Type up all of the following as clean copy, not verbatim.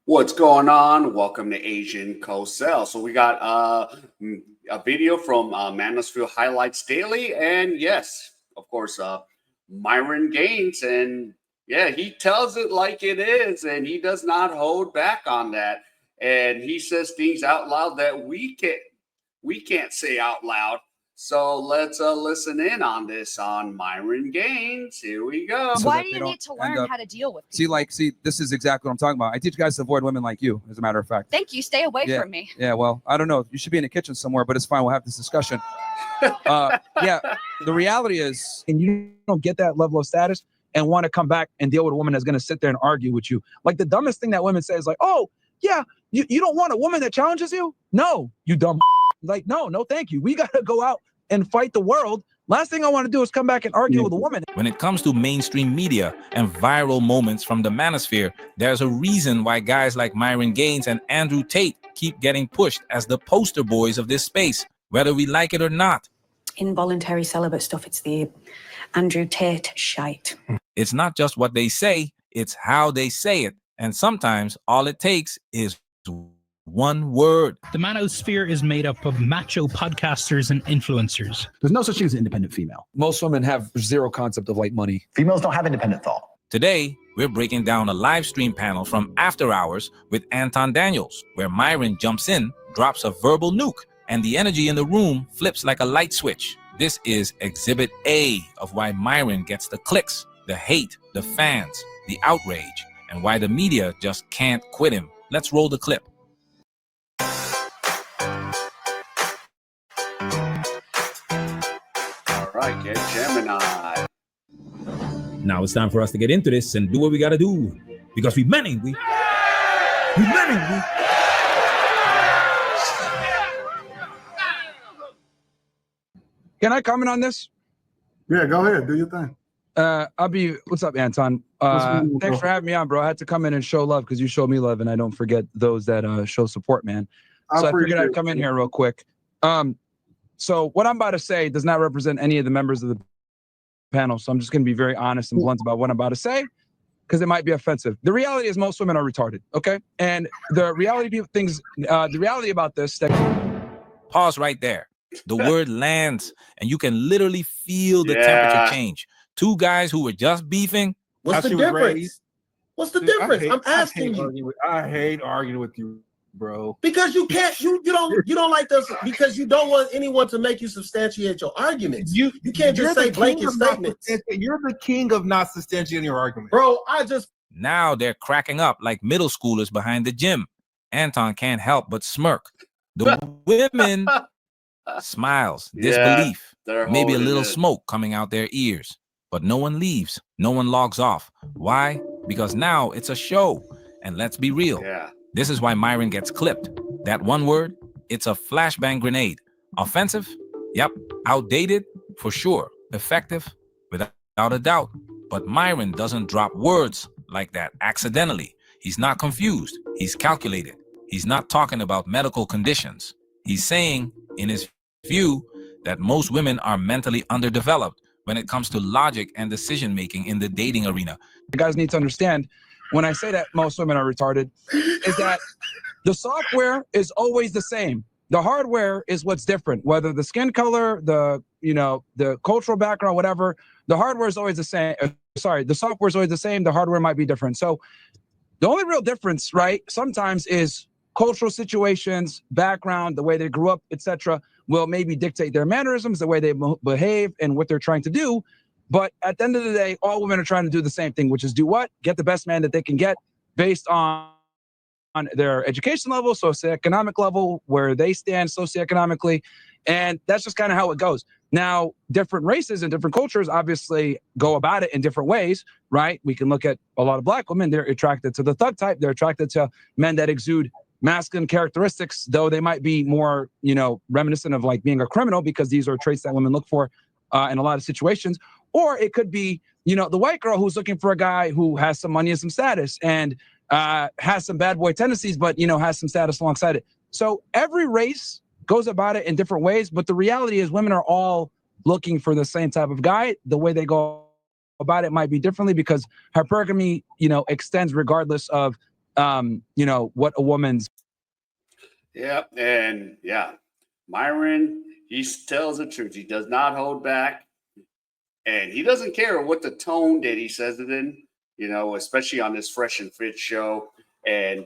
What's going on? Welcome to Asian Cosell. So we got a video from Manosphere Highlights Daily, and yes, of course, Myron Gaines, and yeah, he tells it like it is, and he does not hold back on that, and he says things out loud that we can't say out loud. So let's listen in on this on Myron Gaines. Here we go. Why do you need to learn how to deal with people? See, this is exactly what I'm talking about. I teach you guys to avoid women like you, as a matter of fact. Thank you. Stay away from me. Yeah, well, I don't know. You should be in the kitchen somewhere, but it's fine. We'll have this discussion. Yeah, the reality is, and you don't get that level of status and want to come back and deal with a woman that's going to sit there and argue with you. Like the dumbest thing that women say is like, oh, yeah, you don't want a woman that challenges you? No, you dumb. Like, no, thank you. We got to go out and fight the world. Last thing I want to do is come back and argue with a woman. When it comes to mainstream media and viral moments from the manosphere, there's a reason why guys like Myron Gaines and Andrew Tate keep getting pushed as the poster boys of this space, whether we like it or not. Involuntary celibate stuff, it's the Andrew Tate shite. It's not just what they say, it's how they say it. And sometimes all it takes is one word. The manosphere is made up of macho podcasters and influencers. There's no such thing as an independent female. Most women have zero concept of like money. Females don't have independent thought. Today, we're breaking down a live stream panel from After Hours with Anton Daniels, where Myron jumps in, drops a verbal nuke, and the energy in the room flips like a light switch. This is Exhibit A of why Myron gets the clicks, the hate, the fans, the outrage, and why the media just can't quit him. Let's roll the clip. All right, get Gemini. Now it's time for us to get into this and do what we got to do. Because we manning, we manning, Can I comment on this? Yeah, go ahead. Do your thing. What's up, Anton? Thanks for having me on, bro. I had to come in and show love because you showed me love, and I don't forget those that show support, man. So I figured I'd come in here real quick. So what I'm about to say does not represent any of the members of the panel, so I'm just going to be very honest and blunt about what I'm about to say, because it might be offensive. The reality is most women are retarded, okay? And the reality about this... Pause right there. The word lands, and you can literally feel the temperature change. Two guys who were just beefing. What's the difference? What's the difference? I'm asking you. I hate arguing with you, bro. Because you can't, you don't like this because you don't want anyone to make you substantiate your arguments. You can't just say blanket statements. You're the king of not substantiating your argument. Bro, Now they're cracking up like middle schoolers behind the gym. Anton can't help but smirk. The women smiles, disbelief, maybe a little smoke coming out their ears. But no one leaves. No one logs off. Why? Because now it's a show. And let's be real. This is why Myron gets clipped. That one word, it's a flashbang grenade. Offensive? Yep. Outdated? For sure. Effective? Without a doubt. But Myron doesn't drop words like that accidentally. He's not confused. He's calculated. He's not talking about medical conditions. He's saying, in his view, that most women are mentally underdeveloped when it comes to logic and decision-making in the dating arena. You guys need to understand, when I say that most women are retarded, is that the software is always the same. The hardware is what's different, whether the skin color, the cultural background, whatever, the hardware is always the same. The software is always the same. The hardware might be different. So the only real difference, right, sometimes is cultural situations, background, the way they grew up, etc., will maybe dictate their mannerisms, the way they behave, and what they're trying to do. But at the end of the day, all women are trying to do the same thing, which is do what? Get the best man that they can get based on their education level, socioeconomic level, where they stand socioeconomically. And that's just kind of how it goes. Now, different races and different cultures obviously go about it in different ways, right? We can look at a lot of Black women. They're attracted to the thug type. They're attracted to men that exude masculine characteristics, though they might be more, reminiscent of like being a criminal, because these are traits that women look for in a lot of situations. Or it could be, the white girl who's looking for a guy who has some money and some status and has some bad boy tendencies, but, has some status alongside it. So every race goes about it in different ways. But the reality is women are all looking for the same type of guy. The way they go about it might be differently because hypergamy, extends regardless of what a woman's. Yeah, and yeah, Myron, he tells the truth. He does not hold back, and he doesn't care what the tone that he says it in. Especially on this Fresh and Fit show, and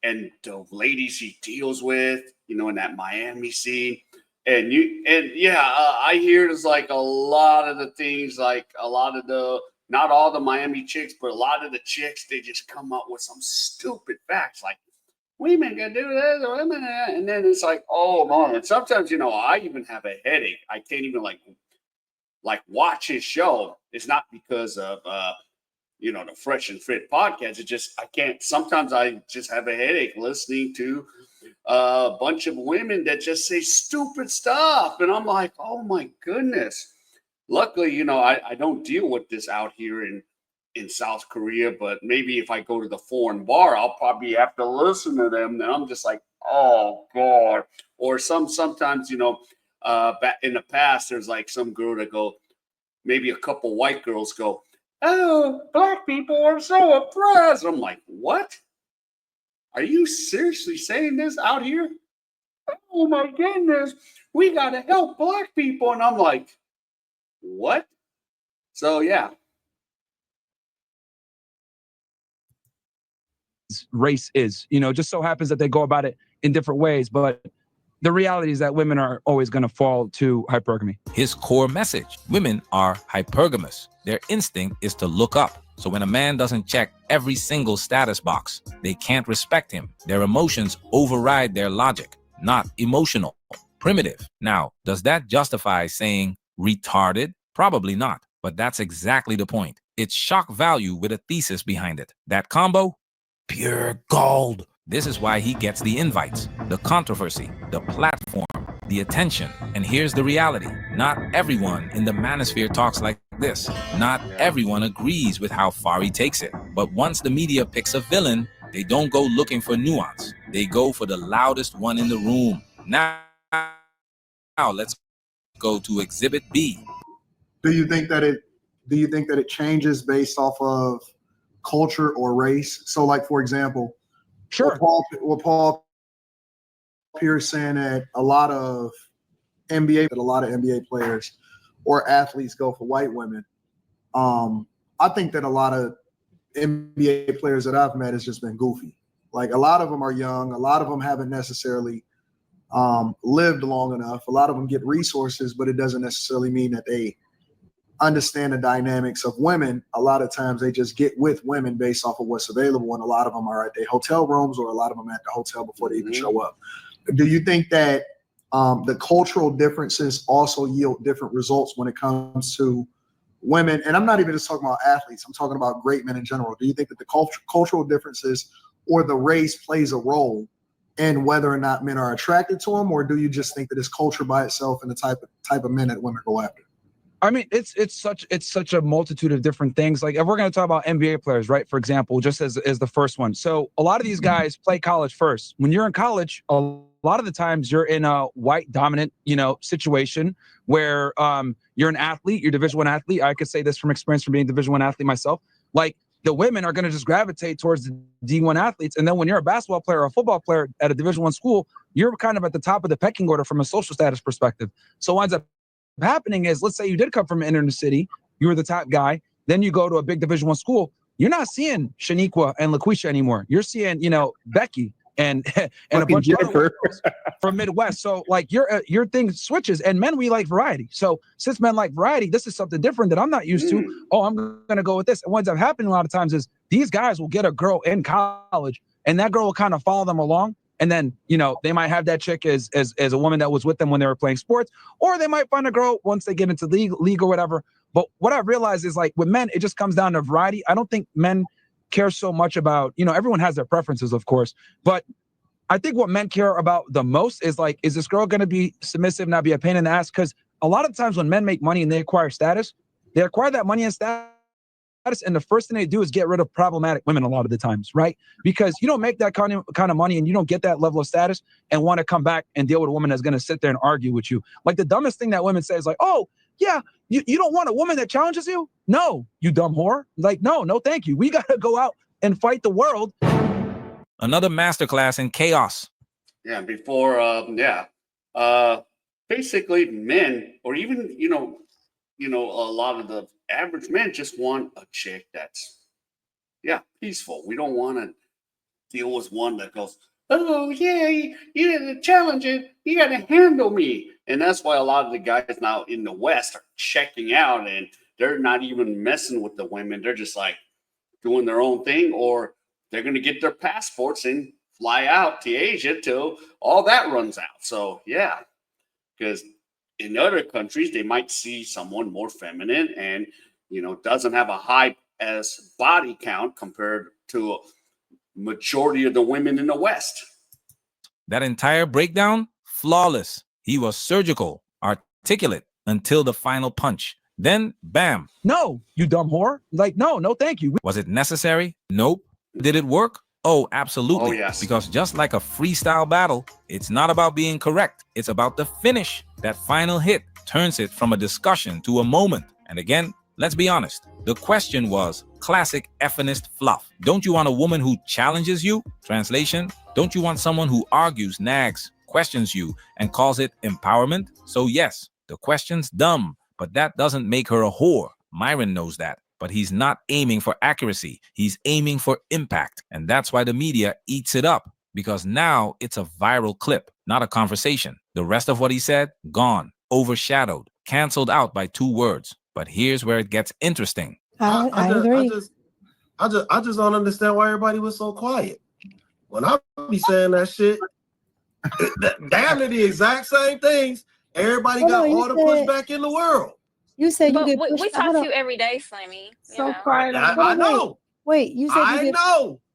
and the ladies he deals with, in that Miami scene, and I hear there's like a lot of the things, like a lot of the, not all the Miami chicks, but a lot of the chicks, they just come up with some stupid facts like women can do this, women, and then it's like, oh man. And sometimes, I even have a headache. I can't even like watch his show. It's not because of the Fresh and Fit podcast. It just, I can't. Sometimes I just have a headache listening to a bunch of women that just say stupid stuff, and I'm like, oh my goodness. Luckily, I don't deal with this out here in South Korea, but maybe if I go to the foreign bar, I'll probably have to listen to them. And I'm just like, oh God. Or sometimes, back in the past, there's like some girl that go, maybe a couple white girls go, oh, black people are so oppressed. I'm like, what? Are you seriously saying this out here? Oh my goodness, we gotta help black people. And I'm like, what? So yeah. Race is, just so happens that they go about it in different ways, but the reality is that women are always going to fall to hypergamy. His core message: women are hypergamous. Their instinct is to look up. So when a man doesn't check every single status box, they can't respect him. Their emotions override their logic. Not emotional, primitive. Now, does that justify saying retarded? Probably not, but that's exactly the point. It's shock value with a thesis behind it. That combo, pure gold. This is why he gets the invites, the controversy, the platform, the attention. And here's the reality. Not everyone in the manosphere talks like this. Not everyone agrees with how far he takes it. But once the media picks a villain, they don't go looking for nuance. They go for the loudest one in the room. Now let's go to Exhibit B. Do you think that it changes based off of culture or race? So, like, for example, sure, what Paul Pierce saying that a lot of NBA players or athletes go for white women. I think that a lot of NBA players that I've met has just been goofy. Like, a lot of them are young. A lot of them haven't necessarily lived long enough. A lot of them get resources, but it doesn't necessarily mean that they understand the dynamics of women. A lot of times they just get with women based off of what's available, and a lot of them are at their hotel rooms, or a lot of them at the hotel before they even show up. Do you think that the cultural differences also yield different results when it comes to women? And I'm not even just talking about athletes. I'm talking about great men in general. Do you think that the cultural differences or the race plays a role in whether or not men are attracted to them, or do you just think that it's culture by itself and the type of men that women go after? I mean, it's such a multitude of different things. Like, if we're going to talk about NBA players, right, for example, just as the first one. So a lot of these guys play college first. When you're in college, a lot of the times you're in a white dominant, situation where you're an athlete, you're Division I athlete. I could say this from experience from being a Division I athlete myself. Like, the women are going to just gravitate towards the D1 athletes. And then when you're a basketball player or a football player at a Division I school, you're kind of at the top of the pecking order from a social status perspective. So what ends up happening is, let's say you did come from an inner city, you were the top guy, then you go to a big Division I school, you're not seeing Shaniqua and LaQuisha anymore. You're seeing, Becky and a bunch of other girls from Midwest. So like your thing switches, and men, we like variety. So since men like variety, this is something different that I'm not used to. Oh, I'm gonna go with this. And what ends up happening a lot of times is these guys will get a girl in college, and that girl will kind of follow them along. And then, they might have that chick as a woman that was with them when they were playing sports, or they might find a girl once they get into league or whatever. But what I realized is, like, with men, it just comes down to variety. I don't think men care so much about, everyone has their preferences, of course, but I think what men care about the most is, like, is this girl going to be submissive, not be a pain in the ass? Because a lot of times when men make money and they acquire status, they acquire that money and status, and the first thing they do is get rid of problematic women a lot of the times, right? Because you don't make that kind of money and you don't get that level of status and want to come back and deal with a woman that's going to sit there and argue with you. Like, the dumbest thing that women say is like, oh, yeah, you don't want a woman that challenges you? No, you dumb whore. Like, no, thank you. We got to go out and fight the world Another masterclass in chaos. Yeah, before, basically men, or even a lot of the average men just want a chick that's peaceful. We don't want to deal with one that goes, oh yeah, you got to challenge it, you got to handle me, and that's why a lot of the guys now in the West are checking out, and they're not even messing with the women. They're just like doing their own thing, or they're going to get their passports and fly out to Asia till all that runs out. So yeah, because in other countries they might see someone more feminine and doesn't have a high as body count compared to a majority of the women in the West. That entire breakdown, flawless. He was surgical, articulate until the final punch. Then bam. No, you dumb whore. Like, no, thank you. Was it necessary? Nope. Did it work? Oh, absolutely. Oh, yes. Because just like a freestyle battle, it's not about being correct. It's about the finish. That final hit turns it from a discussion to a moment. And again, let's be honest. The question was classic effeminist fluff. Don't you want a woman who challenges you? Translation, don't you want someone who argues, nags, questions you, and calls it empowerment? So yes, the question's dumb, but that doesn't make her a whore. Myron knows that. But he's not aiming for accuracy. He's aiming for impact. And that's why the media eats it up, because now it's a viral clip, not a conversation. The rest of what he said, gone, overshadowed, canceled out by 2 words. But here's where it gets interesting. I agree. I just don't understand why everybody was so quiet. When I be saying that shit, damn near the exact same things. Everybody got all the pushback in the world. You said you get we talk to you every day, Slimmy. So quiet. I know. Wait, you said you get.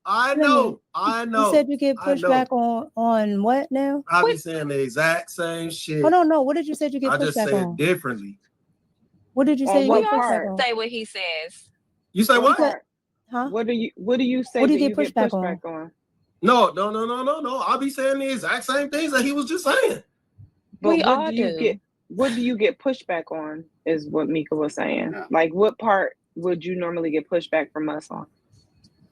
I know. You said you get pushback on what now? I be saying the exact same shit. I don't know. What did you say you get pushback on? I just say it differently. What did you say? We all say what he says. You say what? Huh? What do you say? What do you get pushback on? No. I'll be saying the exact same things that he was just saying. But what do you get pushback on? Is what Mika was saying. Yeah. Like, what part would you normally get pushback from us on?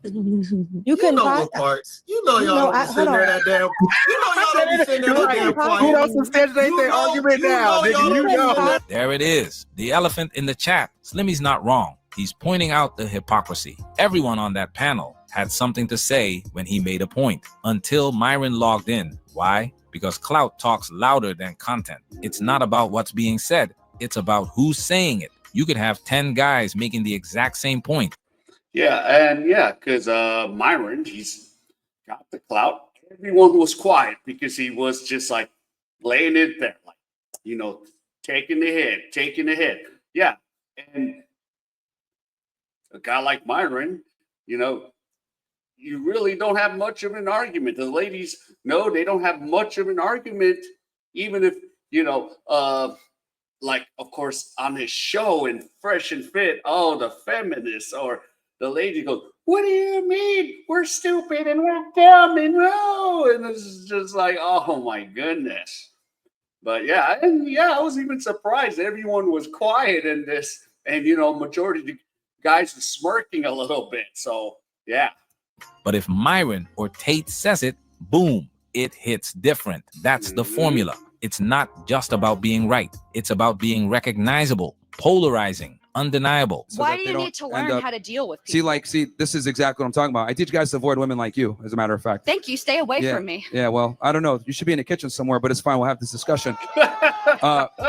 You can know what parts. Y'all don't be sitting there that damn. Y'all don't be sitting there that damn quiet. Who don't substantiate their argument now, nigga? There it is. The elephant in the chat. Slimmy's not wrong. He's pointing out the hypocrisy. Everyone on that panel had something to say when he made a point, until Myron logged in. Why? Because clout talks louder than content. It's not about what's being said. It's about who's saying it. You could have 10 guys making the exact same point. Because Myron, he's got the clout. Everyone was quiet because he was just like laying it there, like, taking the hit. Yeah. And a guy like Myron, you really don't have much of an argument. The ladies know they don't have much of an argument, even if, like, of course, on his show in Fresh and Fit, the feminists or the lady goes, what do you mean? We're stupid and we're dumb and no. And it's just like, oh my goodness. But I was even surprised. Everyone was quiet in this. And, majority of the guys were smirking a little bit. So, yeah. But if Myron or Tate says it, boom, it hits different. That's the formula. It's not just about being right. It's about being recognizable, polarizing, undeniable. So why do you need to learn how to deal with people? See, this is exactly what I'm talking about. I teach guys to avoid women like you, as a matter of fact. Thank you. Stay away from me. Yeah, well, I don't know. You should be in the kitchen somewhere, but it's fine. We'll have this discussion.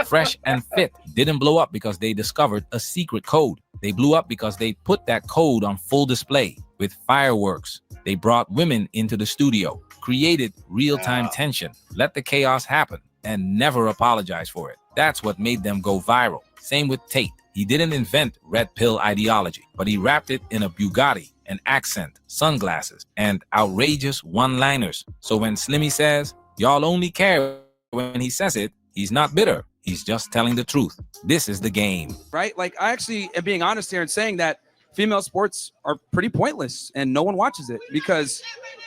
Fresh and Fit didn't blow up because they discovered a secret code. They blew up because they put that code on full display with fireworks. They brought women into the studio, created real-time tension, let the chaos happen, and never apologize for it. That's what made them go viral. Same with Tate. He didn't invent red pill ideology, but he wrapped it in a Bugatti, an accent, sunglasses, and outrageous one-liners. So when Slimmy says, y'all only care when he says it, he's not bitter. He's just telling the truth. This is the game. Right? Like, I actually am being honest here and saying that female sports are pretty pointless and no one watches it because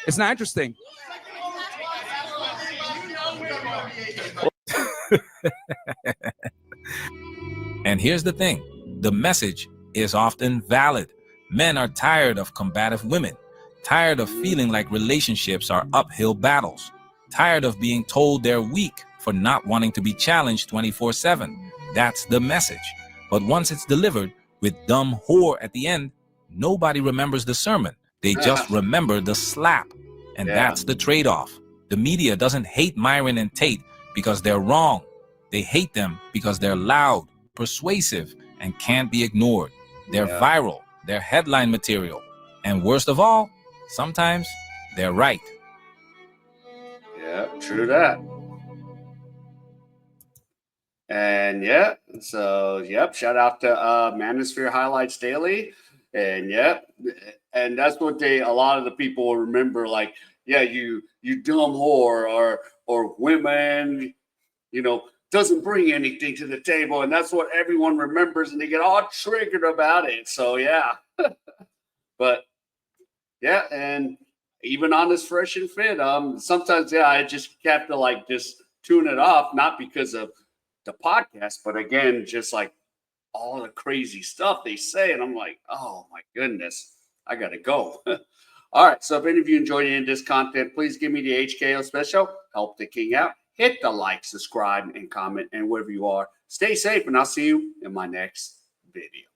it's not interesting. And here's the thing. The message is often valid. Men are tired of combative women. tired of feeling like relationships are uphill battles, tired of being told they're weak for not wanting to be challenged 24/7. That's the message. But once it's delivered with dumb whore at the end, nobody remembers the sermon. They just remember the slap. And that's the trade-off. The media doesn't hate Myron and Tate because they're wrong. They hate them because they're loud, persuasive, and can't be ignored. They're viral, they're headline material. And worst of all, sometimes they're right. Yeah, true that. And yeah, so yep, shout out to Manosphere Highlights Daily. And yep, and that's what a lot of the people will remember, like, yeah, you dumb whore, or women, doesn't bring anything to the table, and that's what everyone remembers, and they get all triggered about it. So yeah. But yeah, and even on this Fresh and Fit, sometimes I just have to just tune it off, not because of the podcast, but again, just like all the crazy stuff they say, and I'm like, oh my goodness, I gotta go. All right, so if any of you enjoyed any of this content, please give me the HKO special, help the king out, hit the like, subscribe, and comment, and wherever you are, stay safe, and I'll see you in my next video.